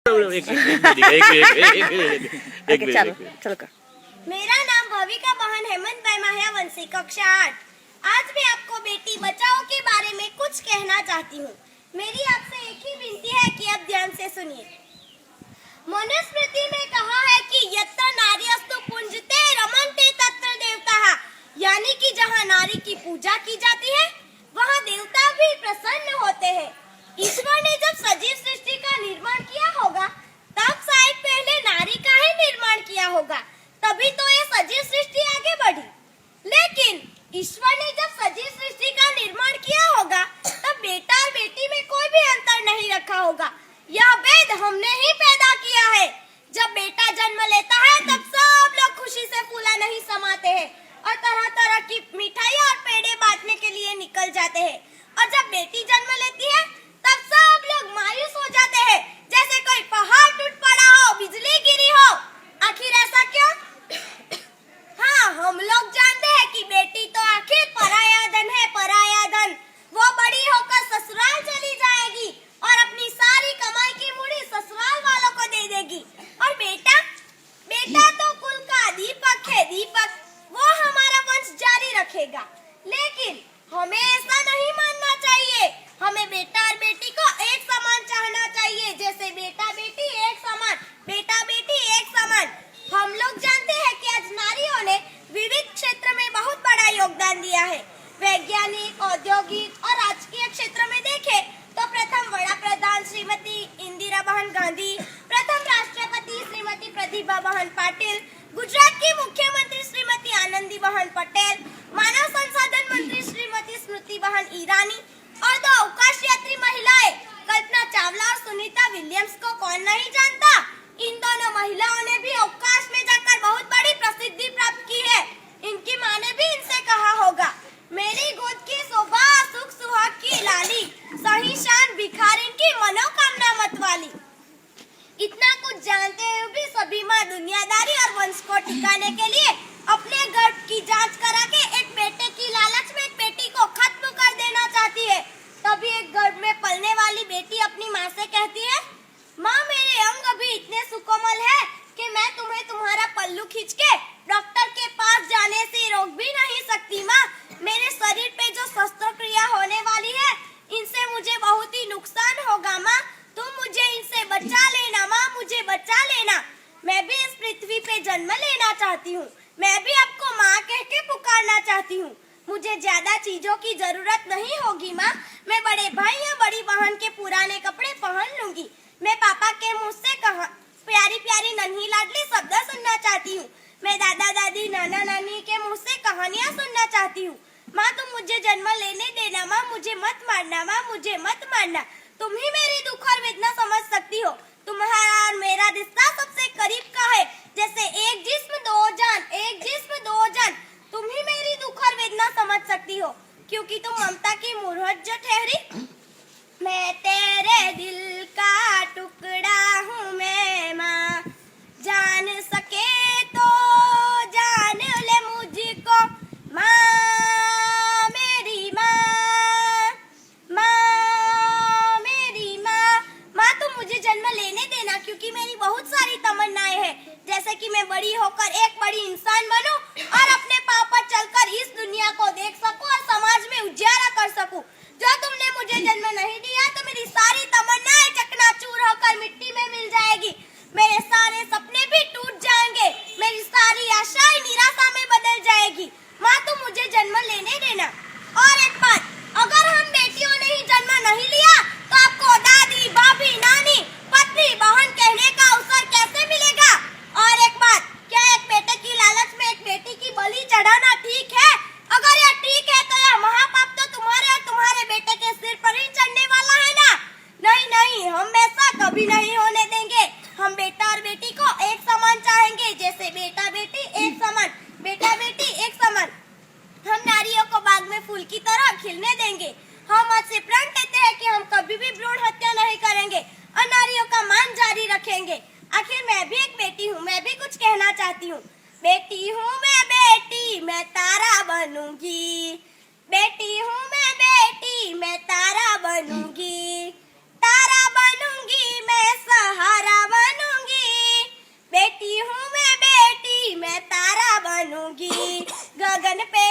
मेरा नाम भविका बहन हेमंत भाई माह्यावंशी कक्षा 8। आज मैं आपको बेटी बचाओ के बारे में कुछ कहना चाहती हूँ। मेरी आपसे एक ही विनती है कि आप ध्यान से सुनिए। मनुस्मृति में कहा है कि यत्र नार्यस्तु पूज्यते रमन्ते तत्र देवताः, यानी कि जहाँ नारी की पूजा की जाती है वहाँ देवता भी प्रसन्न होते हैं। ईश्वर ने जब सजीव सृष्टि का निर्माण किया होगा तब शायद पहले नारी का ही निर्माण किया होगा, तभी तो ये सजीव सृष्टि आगे बढ़ी। लेकिन ईश्वर ने जब सजीव सृष्टि का निर्माण किया होगा तब बेटा और बेटी में कोई भी अंतर नहीं रखा होगा। यह भेद हमने ही पैदा किया है। जब बेटा जन्म लेता है तब सब लोग खुशी से फूला नहीं समाते हैं और तरह तरह की मिठाइयाँ और पेड़े बांटने के लिए निकल जाते हैं। और जब बेटी जन्म लेती है तब सब लोग मायूस हो जाते हैं, जैसे कोई पहाड़ टूट पड़ा हो, बिजली गिरी हो। आखिर ऐसा क्यों? हाँ, हम लोग जानते हैं कि बेटी तो आखिर पराया धन है, पराया धन। वो बड़ी होकर ससुराल चली जाएगी और अपनी सारी कमाई की मुड़ी ससुराल वालों को दे देगी। और बेटा तो कुल का दीपक है, दीपक। वो हमारा वंश जारी रखेगा। लेकिन हमें ऐसा नहीं मानना चाहिए। हमें बेटा और बेटी को एक समान चाहना चाहिए, जैसे बेटा बेटी एक समान, बेटा बेटी एक समान। हम लोग जानते हैं कि आज नारियों ने विविध क्षेत्र में बहुत बड़ा योगदान दिया है। वैज्ञानिक, औद्योगिक और राजकीय क्षेत्र में देखें तो प्रथम वड़ा प्रधान श्रीमती इंदिरा बहन गांधी, प्रथम राष्ट्रपति श्रीमती प्रतिभा बहन पाटिल, गुजरात की मुख्यमंत्री श्रीमती आनंदी बहन पटेल, मानव संसाधन मंत्री श्रीमती स्मृति बहन ईरानी और दो अवकाश यात्री महिलाएं कल्पना चावला और सुनीता विलियम्स को कौन नहीं जानता। इन दोनों महिलाओं ने भी अवकाश में जाकर बहुत बड़ी प्रसिद्धि प्राप्त की है। इनकी माँ ने भी इनसे कहा होगा, मेरी गोद की शोभा सुख सुहाग की लाली, सही शान भिखारिन की मनोकामना मत वाली। इतना कुछ जानते हुए भी सभी माँ दुनियादारी और वंश को टिकाने के लिए अपने गर्भ की जांच करा के एक बेटे की लालच में एक बेटी को खत्म कर देना चाहती है। तभी एक गर्भ में पलने वाली बेटी अपनी माँ से कहती है, माँ मेरे अंग अभी इतने सुकोमल है कि मैं तुम्हें तुम्हारा पल्लू खींच के डॉक्टर के पास जाने से रोक भी नहीं सकती। माँ, मेरे शरीर पे जो शस्त्रक्रिया होने वाली है इनसे मुझे बहुत ही नुकसान होगा। माँ, तुम मुझे इनसे बचा लेना। माँ, मुझे बचा लेना। मैं भी इस पृथ्वी पे जन्म लेना चाहती हूँ। मैं भी आपको माँ कह के पुकारना चाहती हूँ। मुझे ज्यादा चीजों की जरूरत नहीं होगी माँ। मैं बड़े भाई या बड़ी बहन के पुराने कपड़े पहन लूंगी। मैं पापा के मुंह से प्यारी प्यारी नन्ही लाडली शब्द सुनना चाहती हूँ। मैं दादा दादी नाना नानी के मुंह से कहानियाँ सुनना चाहती हूँ। माँ, तुम मुझे जन्म लेने देना। माँ, मुझे मत मारना। माँ, मुझे मत मारना। तुम ही मेरी दुख और वेदना समझ सकती हो। तुम्हारा और मेरा रिश्ता सबसे करीब का है, जैसे एक जिस्म दो जान, एक जिस्म दो जान। तुम ही मेरी दुख और वेदना समझ सकती हो, क्योंकि तुम ममता की मुहूर्त जो ठहरी। मैं तेरे दिल का टुकड़ा हूँ मैं माँ, जान सके तो जान ले मुझको माँ, मेरी माँ, माँ, मेरी माँ। माँ, तुम मुझे जन्म लेने देना, क्योंकि मेरी बहुत सारी तमन्नाएं हैं, जैसे कि मैं बड़ी होकर एक बड़ी इंसान बनूं और अपने पाँव पर चलकर इस दुनिया को देख सकूं और समाज में उजियारा कर सकूं। जो तुमने मुझे जन्म नहीं दिया तो मेरी सारी तमन्नाएं चकनाचूर होकर मिट्टी में मिल जाएगी। मेरे सारे सपने भी टूट जाएंगे। मेरी सारी आशाएं निराशा में बदल जाएगी। माँ, तुम मुझे जन्म लेने देना। और एक बात, अगर हम बेटियों ने ही जन्म नहीं लिया तो आपको दादी, भाभी, नानी, पत्नी, बहन कहने का अवसर कैसे मिलेगा? और एक बात, क्या एक बेटे की लालच में एक बेटी की बलि चढ़ाना ठीक है? अगर यह ठीक है तो यह महापाप तो तुम्हारे और तुम्हारे बेटे के सिर पर ही चढ़ने वाला है ना? नहीं नहीं, हम ऐसा कभी नहीं होने देंगे। हम बेटा और बेटी को एक समान चाहेंगे, जैसे बेटा बेटी एक समान, बेटा बेटी एक समान। हम नारियों को बाग में फूल की तरह खिलने देंगे। हम आज से प्रण लेते हैं कि हम कभी भी भ्रूण हत्या नहीं करेंगे और नारियों का मान जारी रखेंगे। आखिर मैं भी एक बेटी हूँ, मैं भी कुछ कहना चाहती हूँ। बेटी हूँ मैं बेटी, मैं तारा बनूंगी। बेटी हूँ मैं बेटी, मैं तारा बनूंगी। तारा बनूंगी मैं, सहारा गगन पे